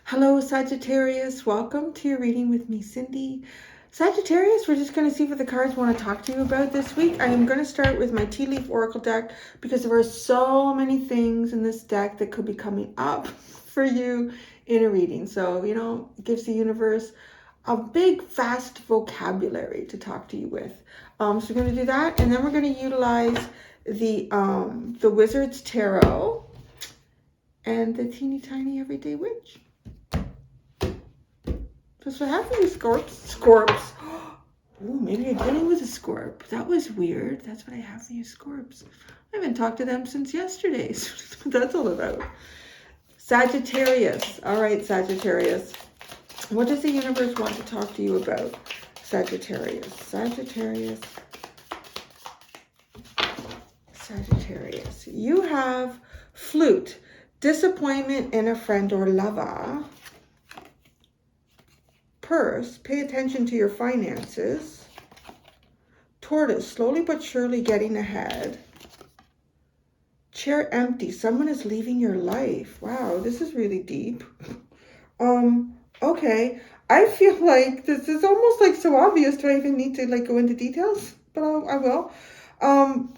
Hello, Sagittarius. Welcome to your reading with me, Cindy. Sagittarius, we're just going to see what the cards want to talk to you about this week. I am going to start with my Tea Leaf Oracle deck because there are so many things in this deck that could be coming up for you in a reading. So, you know, it gives the universe a big, vast vocabulary to talk to you with. So we're going to do that, and then we're going to utilize the Wizard's Tarot and the Teeny Tiny Everyday Witch. That's what happened to Scorps. Oh, maybe you're dealing with a Scorp. That was weird. That's what I have for you, Scorps. I haven't talked to them since yesterday. So what that's all about. Sagittarius. All right, Sagittarius. What does the universe want to talk to you about? Sagittarius. Sagittarius. Sagittarius. You have Flute. Disappointment in a friend or lover. Purse, pay attention to your finances. Tortoise, slowly but surely getting ahead. Chair empty, someone is leaving your life. Wow, this is really deep. Okay, I feel like this is almost like so obvious. Do I even need to like go into details? But I will.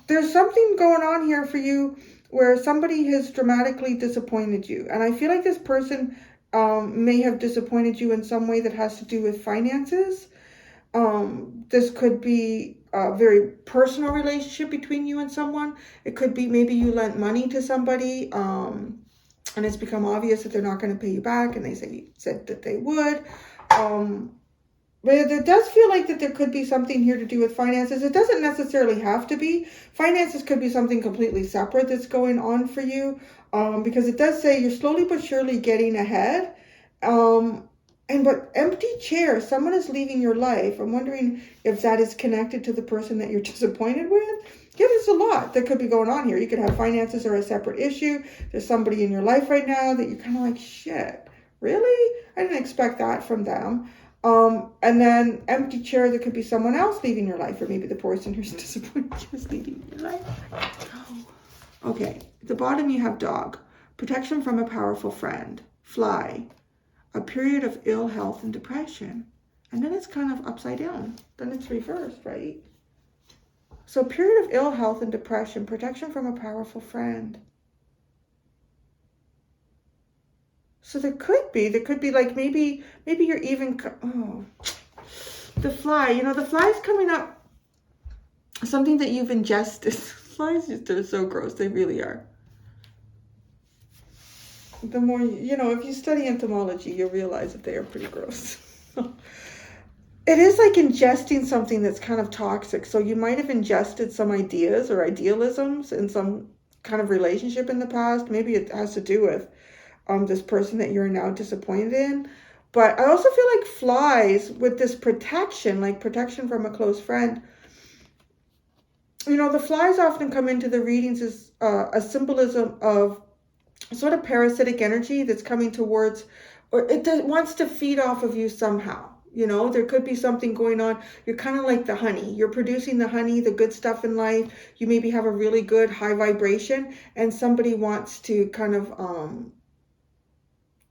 There's something going on here for you where somebody has dramatically disappointed you. And I feel like this person may have disappointed you in some way that has to do with finances. This could be a very personal relationship between you and someone. It could be maybe you lent money to somebody and it's become obvious that they're not going to pay you back, and they said that they would. But it does feel like that there could be something here to do with finances. It doesn't necessarily have to be. Finances could be something completely separate that's going on for you. Because it does say you're slowly but surely getting ahead. But empty chair, someone is leaving your life. I'm wondering if that is connected to the person that you're disappointed with. Yeah, there's a lot that could be going on here. You could have finances or a separate issue. There's somebody in your life right now that you're kind of like, shit, really? I didn't expect that from them. And then empty chair, there could be someone else leaving your life, or maybe the person who's disappointed you is leaving your life. Okay, at the bottom you have dog, protection from a powerful friend, fly, a period of ill health and depression. And then it's kind of upside down. Then it's reversed, right? So period of ill health and depression, protection from a powerful friend. So there could be like maybe you're even, the fly, you know, the fly's coming up, something that you've ingested. Flies just are so gross, they really are. The more, you know, if you study entomology, you'll realize that they are pretty gross. It is like ingesting something that's kind of toxic. So you might have ingested some ideas or idealisms in some kind of relationship in the past. Maybe it has to do with this person that you're now disappointed in. But I also feel like flies with this protection, like protection from a close friend. You know, the flies often come into the readings as a symbolism of sort of parasitic energy that's coming towards, or it wants to feed off of you somehow. You know, there could be something going on. You're kind of like the honey. You're producing the honey, the good stuff in life. You maybe have a really good high vibration, and somebody wants to kind of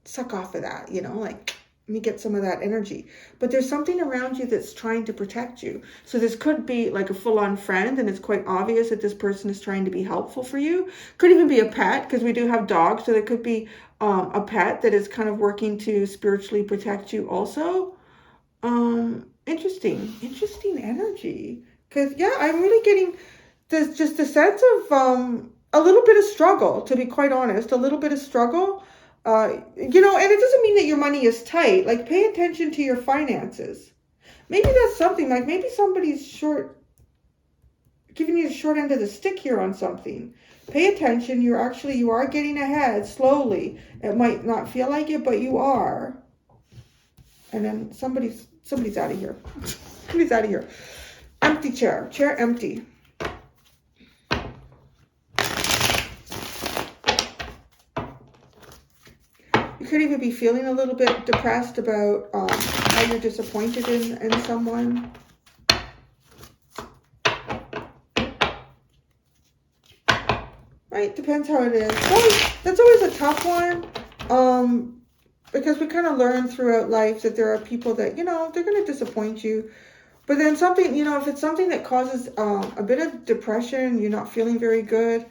suck off of that, you know, like, let me get some of that energy. But there's something around you that's trying to protect you. So this could be like a full-on friend, and it's quite obvious that this person is trying to be helpful for you. Could even be a pet, because we do have dogs. So there could be a pet that is kind of working to spiritually protect you also. Interesting energy. Because, yeah, I'm really getting this, just a sense of a little bit of struggle, to be quite honest. A little bit of struggle. You know, and it doesn't mean that your money is tight. Like, pay attention to your finances. Maybe that's something, like maybe somebody's giving you the short end of the stick here on something. Pay attention. You are getting ahead slowly. It might not feel like it, but you are. And then somebody's out of here. Somebody's out of here. Empty chair empty. You could even be feeling a little bit depressed about how you're disappointed in someone. right? Depends how it is. That's always a tough one. Because we kind of learn throughout life that there are people that, they're going to disappoint you. But then something, if it's something that causes a bit of depression, you're not feeling very good,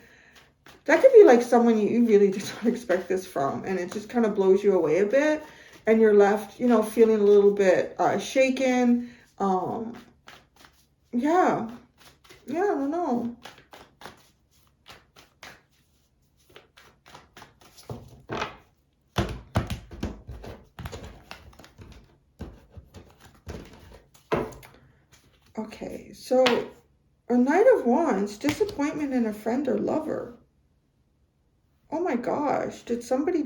that could be like someone you really did not expect this from. And it just kind of blows you away a bit. And you're left, feeling a little bit shaken. Yeah. Yeah, I don't know. Okay, so a Knight of Wands, disappointment in a friend or lover. Oh my gosh, did somebody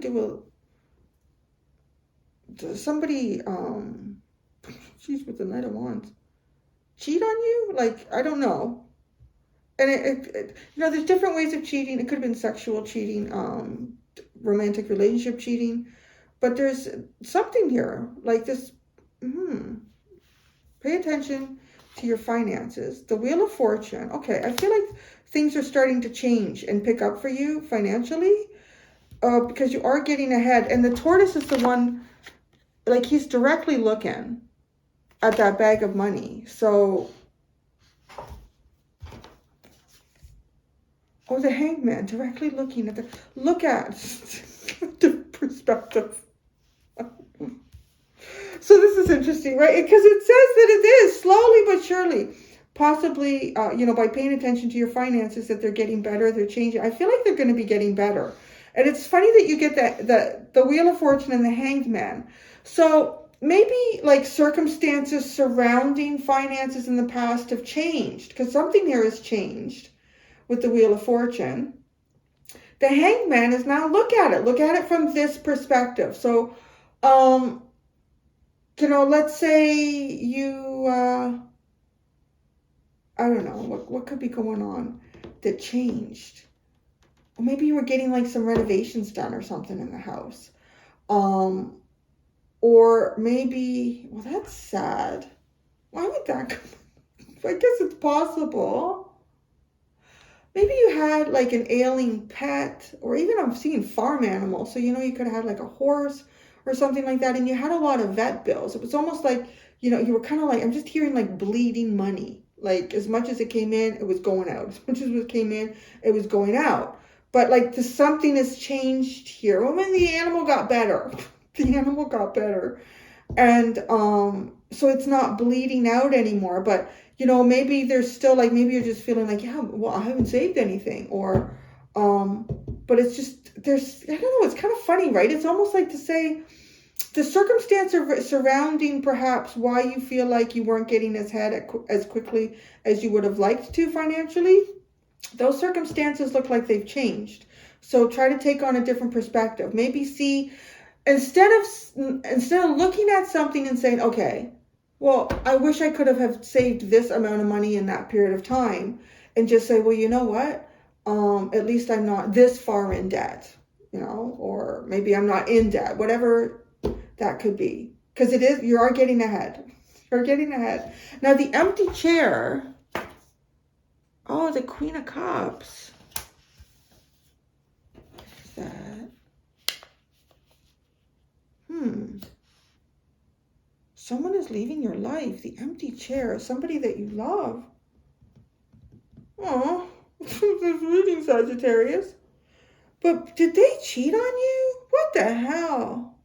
she's with the Knight of Wands, cheat on you? Like, I don't know. And there's different ways of cheating. It could have been sexual cheating, romantic relationship cheating, but there's something here like this. Pay attention to your finances. The Wheel of Fortune. Okay, I feel like things are starting to change and pick up for you financially, because you are getting ahead. And the Tortoise is the one, like, he's directly looking at that bag of money. So, the Hangman, directly looking at look at the perspective. So this is interesting, right? Because it says that it is slowly but surely, possibly, by paying attention to your finances, that they're getting better, they're changing. I feel like they're going to be getting better. And it's funny that you get the Wheel of Fortune and the Hanged Man. So maybe like circumstances surrounding finances in the past have changed, because something here has changed with the Wheel of Fortune. The Hanged Man is now, look at it from this perspective. So, let's say you, I don't know, what could be going on that changed? Or maybe you were getting like some renovations done or something in the house. Or maybe, well, that's sad. Why would that come? I guess it's possible. Maybe you had like an ailing pet, or even I'm seeing farm animals. So, you could have had like a horse or something like that, and you had a lot of vet bills. It was almost like, you were kind of like, I'm just hearing like bleeding money. Like, as much as it came in, it was going out. As much as it came in, it was going out. But like, something has changed here. Well, when the animal got better, and so it's not bleeding out anymore. But maybe there's still like, maybe you're just feeling like, yeah, well, I haven't saved anything, or but it's just, I don't know, it's kind of funny, right? It's almost like to say the circumstance surrounding perhaps why you feel like you weren't getting ahead as quickly as you would have liked to financially. Those circumstances look like they've changed. So try to take on a different perspective. Maybe see, instead of looking at something and saying, okay, well, I wish I could have saved this amount of money in that period of time, and just say, well, you know what? At least I'm not this far in debt, or maybe I'm not in debt, whatever that could be. Because you are getting ahead. You're getting ahead. Now, the empty chair. Oh, the Queen of Cups. What is that? Someone is leaving your life. The empty chair. Somebody that you love. Oh, this reading, Sagittarius. But did they cheat on you? What the hell?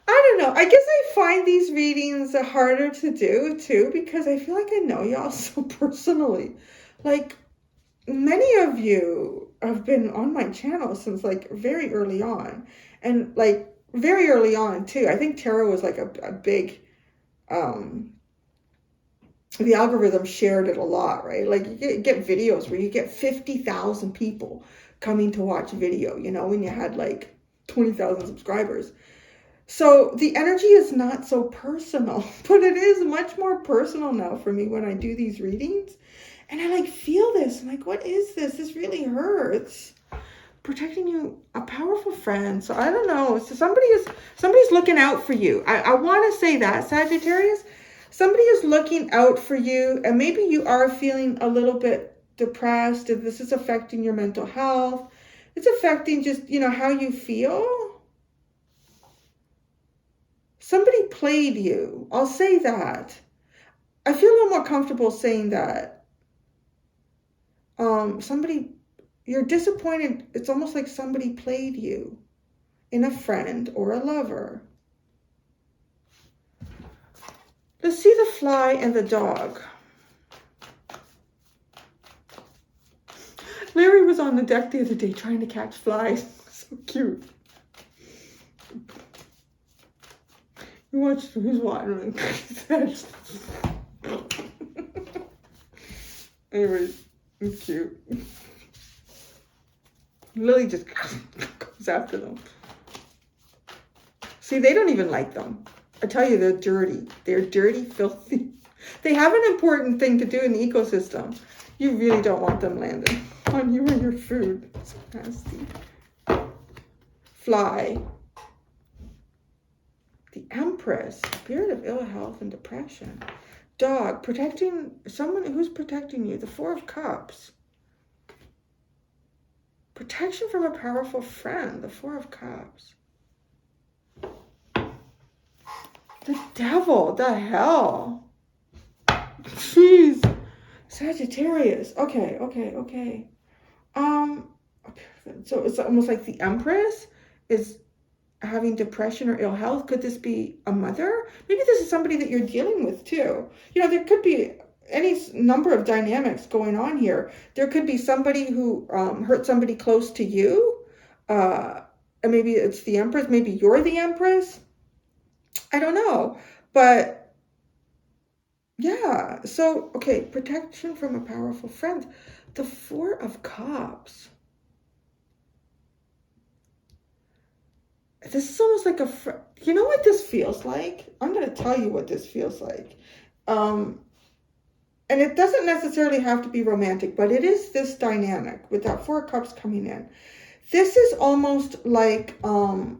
I don't know. I guess I find these readings harder to do too, because I feel like I know y'all so personally. Like, many of you have been on my channel since like very early on, and like very early on too. I think tarot was like a big, the algorithm shared it a lot, right? Like, you get videos where you get 50,000 people coming to watch video, when you had like 20,000 subscribers. So the energy is not so personal, but it is much more personal now for me when I do these readings. And I like feel this. I'm like, what is this? This really hurts. Protecting you, a powerful friend. So I don't know. So somebody's looking out for you. I want to say that, Sagittarius. somebody is looking out for you, and maybe you are feeling a little bit depressed, and this is affecting your mental health. It's affecting just, how you feel. Somebody played you. I'll say that. I feel a little more comfortable saying that. You're disappointed. It's almost like somebody played you in a friend or a lover. Let's see the fly and the dog. Larry was on the deck the other day trying to catch flies. So cute. You watched who's watching. Anyways, it's cute. Lily just goes after them. See, they don't even like them. I tell you, they're dirty. They're dirty, filthy. They have an important thing to do in the ecosystem. You really don't want them landing on you and your food. It's nasty. Fly. The Empress. Spirit of ill health and depression. Dog. Protecting someone who's protecting you. The Four of Cups. Protection from a powerful friend. The Four of Cups. The Devil. The hell. Jeez. Sagittarius. Okay. So it's almost like the Empress is having depression or ill health. Could this be a mother? Maybe this is somebody that you're dealing with too. There could be any number of dynamics going on here. There could be somebody who hurt somebody close to you. And maybe it's the Empress. Maybe you're the Empress. I don't know. But yeah. So, okay. Protection from a powerful friend. The Four of Cups. This is almost like you know what this feels like? I'm going to tell you what this feels like. And it doesn't necessarily have to be romantic, but it is this dynamic with that Four of Cups coming in. This is almost like, I'm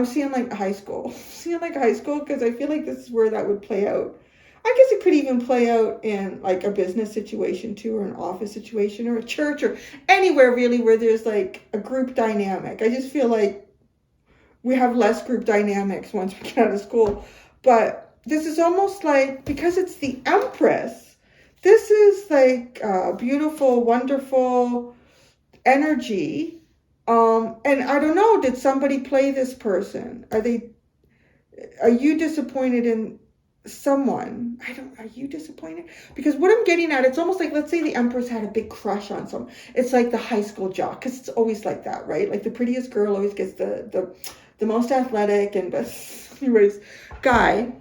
seeing like high school. Because I feel like this is where that would play out. I guess it could even play out in like a business situation too, or an office situation, or a church, or anywhere really where there's like a group dynamic. I just feel like we have less group dynamics once we get out of school. But this is almost like, because it's the Empress, this is like beautiful, wonderful energy. And I don't know, did somebody play this person? Are you disappointed in someone? Are you disappointed? Because what I'm getting at, it's almost like, let's say the Empress had a big crush on someone. It's like the high school jock, because it's always like that, right? Like the prettiest girl always gets the most athletic and best, anyways, guy.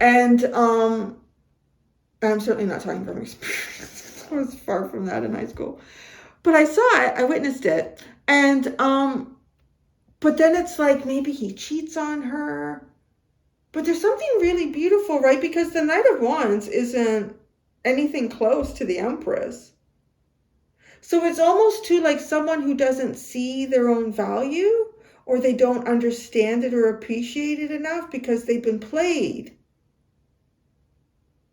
And I'm certainly not talking from experience. I was far from that in high school. But I saw it, I witnessed it. And but then it's like maybe he cheats on her. But there's something really beautiful, right? Because the Knight of Wands isn't anything close to the Empress. So it's almost too like someone who doesn't see their own value, or they don't understand it or appreciate it enough because they've been played.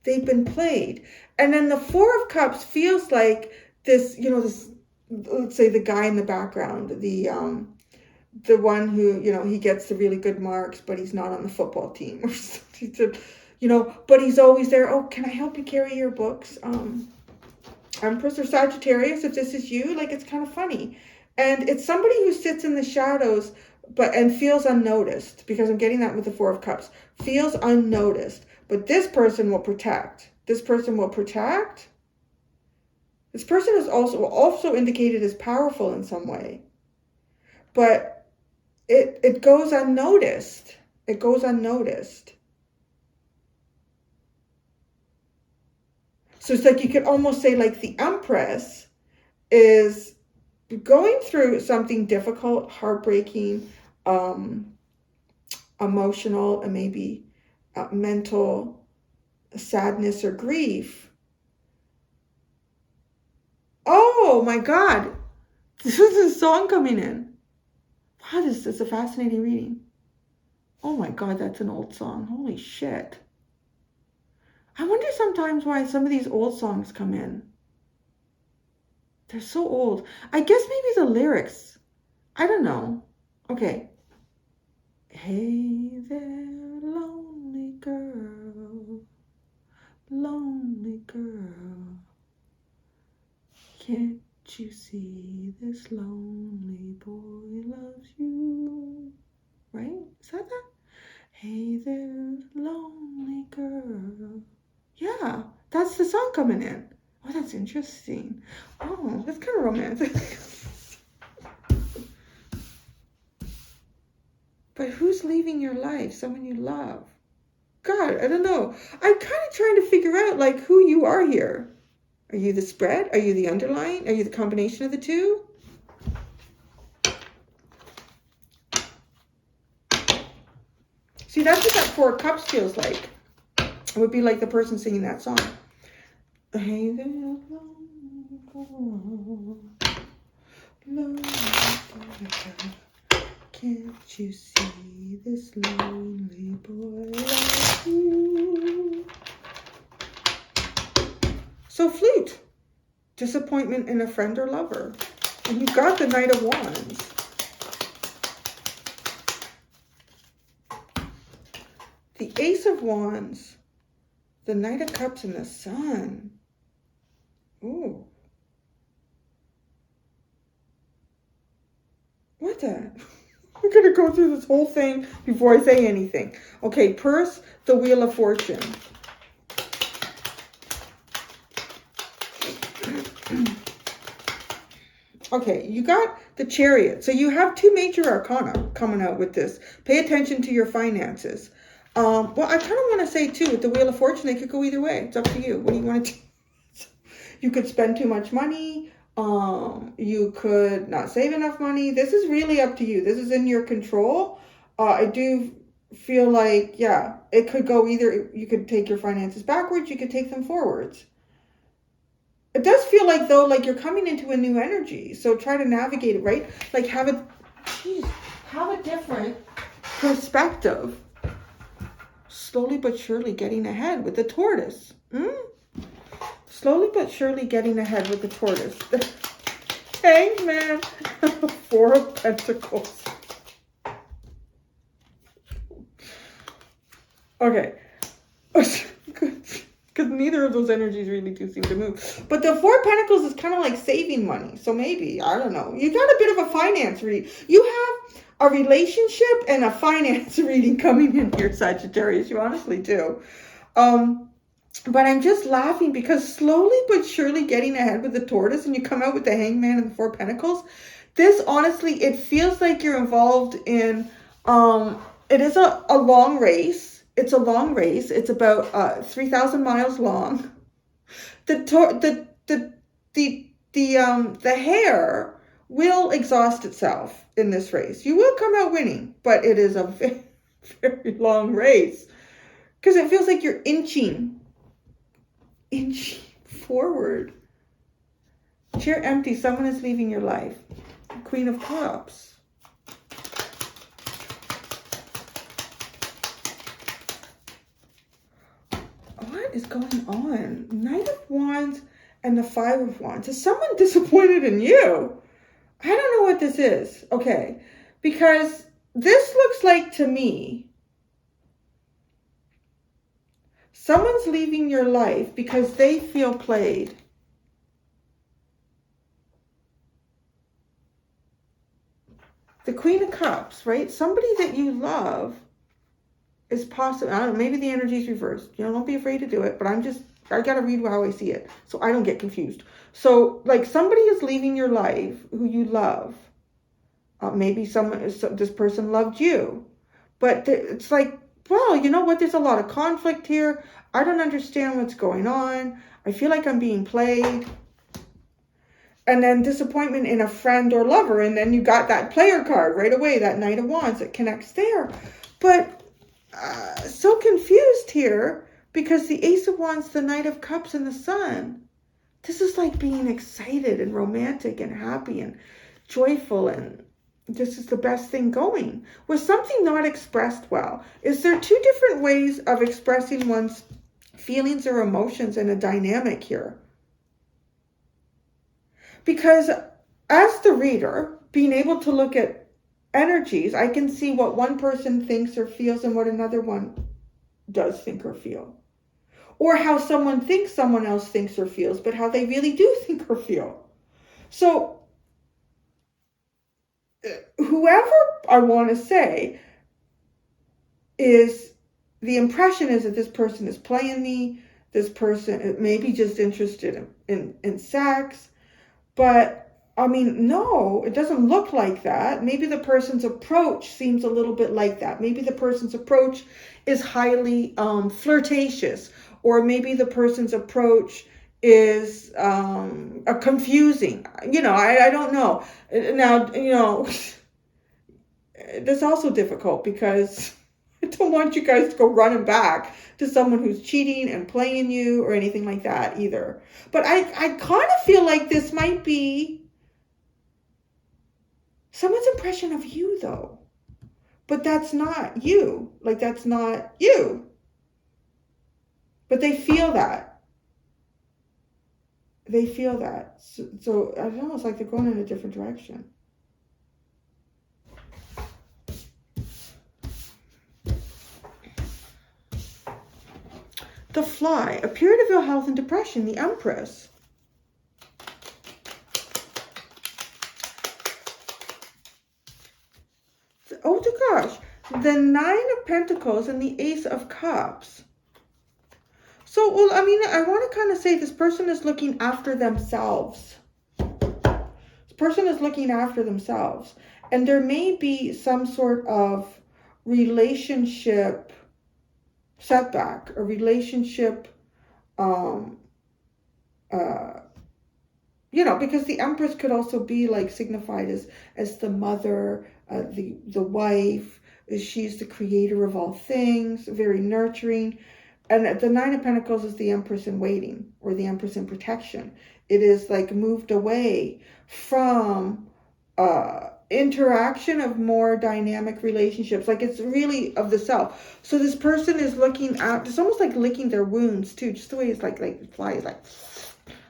And then the Four of Cups feels like this, this, let's say the guy in the background, the one who, he gets the really good marks, but he's not on the football team or something, but he's always there. Oh, can I help you carry your books? Empress or Sagittarius, if this is you, like, it's kind of funny. And it's somebody who sits in the shadows and feels unnoticed, because I'm getting that with the Four of Cups. Feels unnoticed. But this person will protect. This person is also indicated as powerful in some way. But it goes unnoticed. So it's like you could almost say like the Empress is going through something difficult, heartbreaking, emotional, and maybe mental sadness or grief. Oh my God. This is a song coming in. Wow, this is a fascinating reading. Oh my God, that's an old song. Holy shit. I wonder sometimes why some of these old songs come in. They're so old. I guess maybe the lyrics. I don't know. Okay. Hey there, lonely girl. Lonely girl. Can't you see this lonely boy loves you? Right? Is that that? Hey there, lonely girl. Yeah, that's the song coming in. Oh, that's interesting. Oh, that's kind of romantic. But who's leaving your life? Someone you love. God, I don't know. I'm kind of trying to figure out, like, who you are here. Are you the spread? Are you the underlying? Are you the combination of the two? See, that's what that Four of Cups feels like. It would be like the person singing that song. Hey there, lonely girl. Lonely girl. Can't you see this lonely boy loves you? So flute. Disappointment in a friend or lover. And you got the Knight of Wands. The Ace of Wands. The Knight of Cups and the Sun. Ooh. What the? I'm going to go through this whole thing before I say anything. Okay, purse, the Wheel of Fortune. Okay, you got the Chariot. So you have two major arcana coming out with this. Pay attention to your finances. Well, I kind of want to say, too, with the Wheel of Fortune, they could go either way. It's up to you. What do you want to do? You could spend too much money. You could not save enough money. This is really up to you. This is in your control. I do feel like, yeah, it could go either. You could take your finances backwards. You could take them forwards. It does feel like, though, like you're coming into a new energy. So try to navigate it, right? Like have a different perspective. Slowly but surely getting ahead with the tortoise. Slowly but surely getting ahead with the tortoise. Hangman. Four of Pentacles. Okay. Because neither of those energies really do seem to move. But the Four of Pentacles is kind of like saving money. So maybe, I don't know. You got a bit of a finance reading. You have a relationship and a finance reading coming in here, Sagittarius. You honestly do. But I'm just laughing because slowly but surely getting ahead with the tortoise and you come out with the Hangman and the Four of Pentacles. This, honestly, it feels like you're involved in, it is a long race. It's a long race. It's about 3,000 miles long. The hare will exhaust itself in this race. You will come out winning, but it is a very, very long race because it feels like you're inching forward. Chair empty. Someone is leaving your life. Queen of Cups. What is going on? Knight of Wands and the Five of Wands. Is someone disappointed in you? I don't know what this is. Okay. Because this looks like, to me, someone's leaving your life because they feel played. The Queen of Cups, right? Somebody that you love is possible. I don't know, maybe the energy is reversed. You know, don't be afraid to do it, but I got to read how I see it so I don't get confused. So, like, somebody is leaving your life who you love. Maybe this person loved you. But it's like, well, you know what? There's a lot of conflict here. I don't understand what's going on. I feel like I'm being played. And then disappointment in a friend or lover. And then you got that player card right away, that Knight of Wands that connects there. But so confused here because the Ace of Wands, the Knight of Cups, and the Sun. This is like being excited and romantic and happy and joyful, and this is the best thing going. Was something not expressed well? Is there two different ways of expressing one's feelings or emotions in a dynamic here. Because as the reader, being able to look at energies, I can see what one person thinks or feels and what another one does think or feel. Or how someone thinks someone else thinks or feels, but how they really do think or feel. So whoever I want to say is, the impression is that this person is playing me, this person may be just interested in sex, but I mean, no, it doesn't look like that. Maybe the person's approach seems a little bit like that. Maybe the person's approach is highly flirtatious, or maybe the person's approach is a confusing. I don't know. Now, that's also difficult because I don't want you guys to go running back to someone who's cheating and playing you or anything like that either. But I kind of feel like this might be someone's impression of you, though. But that's not you. Like, that's not you. But they feel that. They feel that. So I don't know, it's like they're going in a different direction. The Fly, a period of ill health and depression, the Empress. Oh gosh, the Nine of Pentacles and the Ace of Cups. So, well, I mean, I want to kind of say this person is looking after themselves. This person is looking after themselves. And there may be some sort of relationship setback, a relationship, because the Empress could also be like signified as the mother, the wife. She's the creator of all things, very nurturing. And the Nine of Pentacles is the Empress in waiting, or the Empress in protection. It is like moved away from interaction of more dynamic relationships. Like, it's really of the self. So this person is looking at, it's almost like licking their wounds too, just the way it's like the fly is like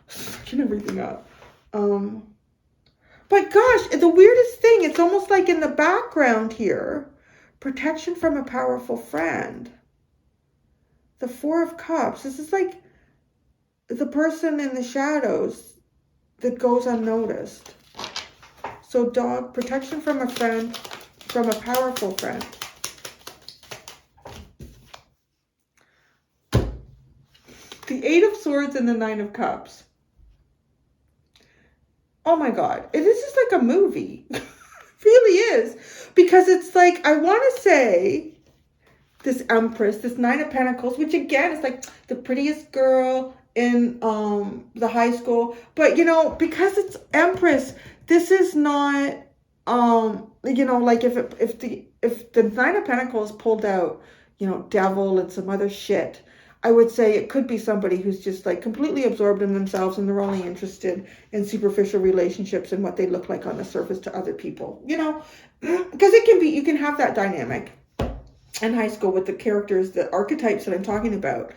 sucking everything up. But gosh, the weirdest thing, it's almost like in the background here, protection from a powerful friend. The Four of Cups. This is like the person in the shadows that goes unnoticed. So dog, protection from a friend, from a powerful friend. The Eight of Swords and the Nine of Cups. Oh my God. This is like a movie. It really is. Because it's like, I want to say, this Empress, this Nine of Pentacles, which again is like the prettiest girl in the high school. But, because it's Empress, this is not, like if the Nine of Pentacles pulled out, devil and some other shit, I would say it could be somebody who's just like completely absorbed in themselves and they're only interested in superficial relationships and what they look like on the surface to other people, because it can be, you can have that dynamic in high school with the characters, the archetypes that I'm talking about.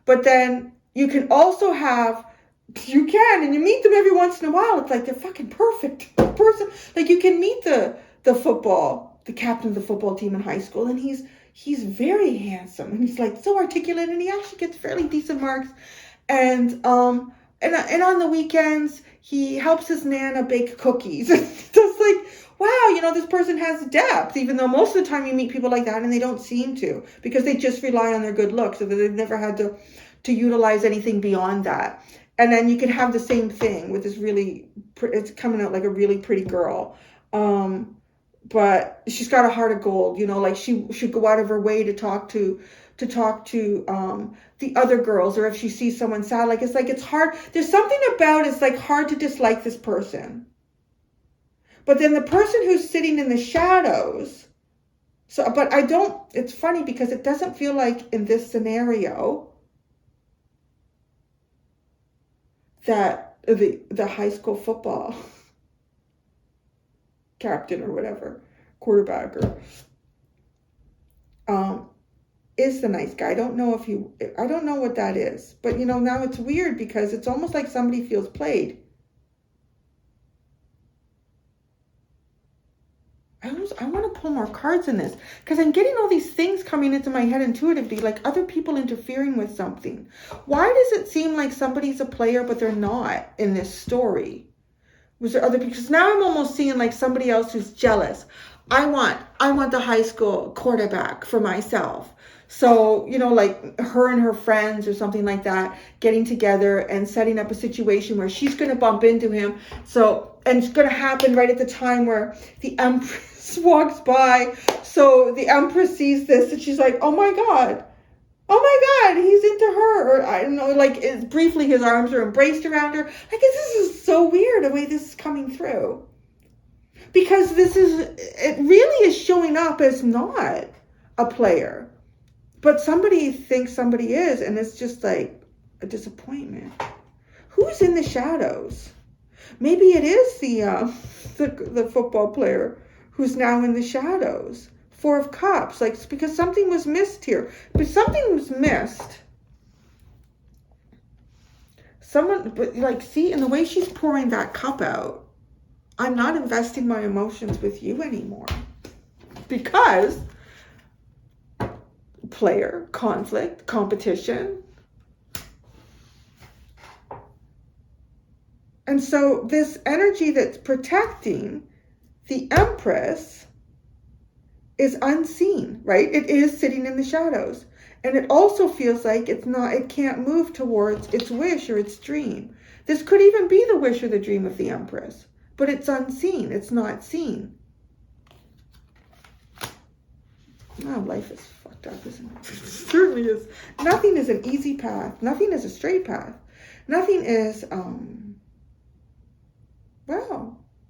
But then you can also have, and you meet them every once in a while. It's like they're fucking perfect person. Like, you can meet the captain of the football team in high school, and he's very handsome, and he's like so articulate, and he actually gets fairly decent marks. And on the weekends he helps his Nana bake cookies. Just like, wow, this person has depth, even though most of the time you meet people like that and they don't seem to, because they just rely on their good looks, so that they've never had to utilize anything beyond that. And then you can have the same thing with this really, it's coming out like a really pretty girl. But she's got a heart of gold, like she should go out of her way to talk to the other girls, or if she sees someone sad, like it's hard. There's something about it's like hard to dislike this person. But then the person who's sitting in the shadows, but it's funny because it doesn't feel like in this scenario that the high school football captain or whatever, quarterback, or is the nice guy. I don't know what that is. But, now it's weird because it's almost like somebody feels played. I want to pull more cards in this because I'm getting all these things coming into my head intuitively, like other people interfering with something. Why does it seem like somebody's a player, but they're not in this story? Was there other people? Because now I'm almost seeing like somebody else who's jealous. I want the high school quarterback for myself. So, like her and her friends or something like that, getting together and setting up a situation where she's going to bump into him. And it's going to happen right at the time where the Empress walks by. So the Empress sees this and she's like, oh my God, he's into her. Or I don't know, like briefly his arms are embraced around her. Like, this is so weird the way this is coming through. Because it really is showing up as not a player. But somebody thinks somebody is, and it's just like a disappointment. Who's in the shadows? Maybe it is the football player who's now in the shadows. 4 of Cups, like, because something was missed here. But something was missed. See, in the way she's pouring that cup out, I'm not investing my emotions with you anymore. Because player, conflict, competition. And so this energy that's protecting the Empress is unseen, right? It is sitting in the shadows. And it also feels like it can't move towards its wish or its dream. This could even be the wish or the dream of the Empress, but it's unseen. It's not seen. Oh, life is fucked up, isn't it? It certainly is. Nothing is an easy path. Nothing is a straight path. Nothing is,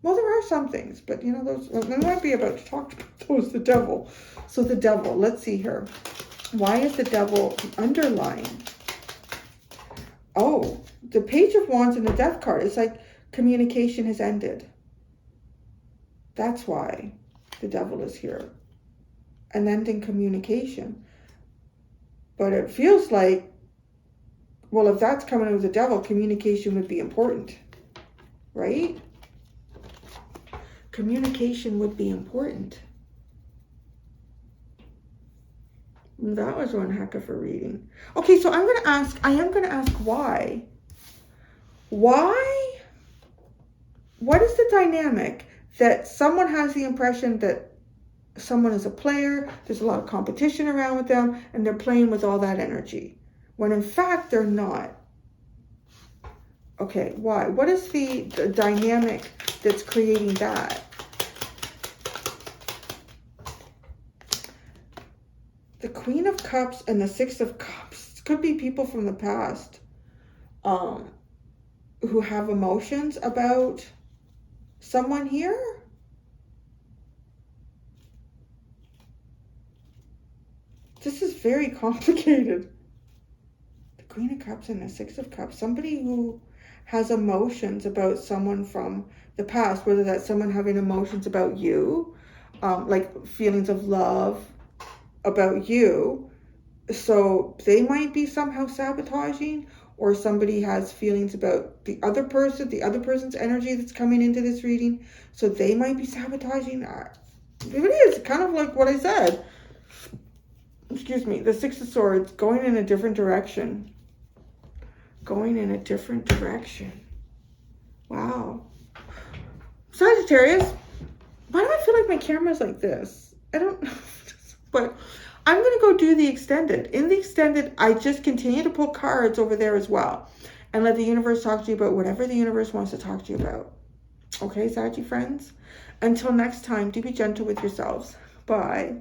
well, there are some things, but those, we might be about to talk about those, the devil. So the devil, let's see here. Why is the devil underlying? Oh, the Page of Wands and the Death card is like communication has ended. That's why the devil is here. An end in communication. But it feels like, well, if that's coming with the devil, communication would be important, right? Communication would be important. That was one heck of a reading. Okay, so I am going to ask why. Why? What is the dynamic that someone has the impression that someone is a player, there's a lot of competition around with them, and they're playing with all that energy, when in fact they're not? Okay, why? What is the dynamic that's creating that? The Queen of Cups and the 6 of Cups could be people from the past who have emotions about someone here. This is very complicated. The Queen of Cups and the 6 of Cups. Somebody who has emotions about someone from the past, whether that's someone having emotions about you, like feelings of love about you. So they might be somehow sabotaging, or somebody has feelings about the other person's energy that's coming into this reading. So they might be sabotaging. It is kind of like what I said. Excuse me, the 6 of Swords, going in a different direction. Going in a different direction. Wow. Sagittarius, why do I feel like my camera's like this? I don't know. But I'm going to go do the extended. In the extended, I just continue to pull cards over there as well. And let the universe talk to you about whatever the universe wants to talk to you about. Okay, Saggy friends? Until next time, do be gentle with yourselves. Bye.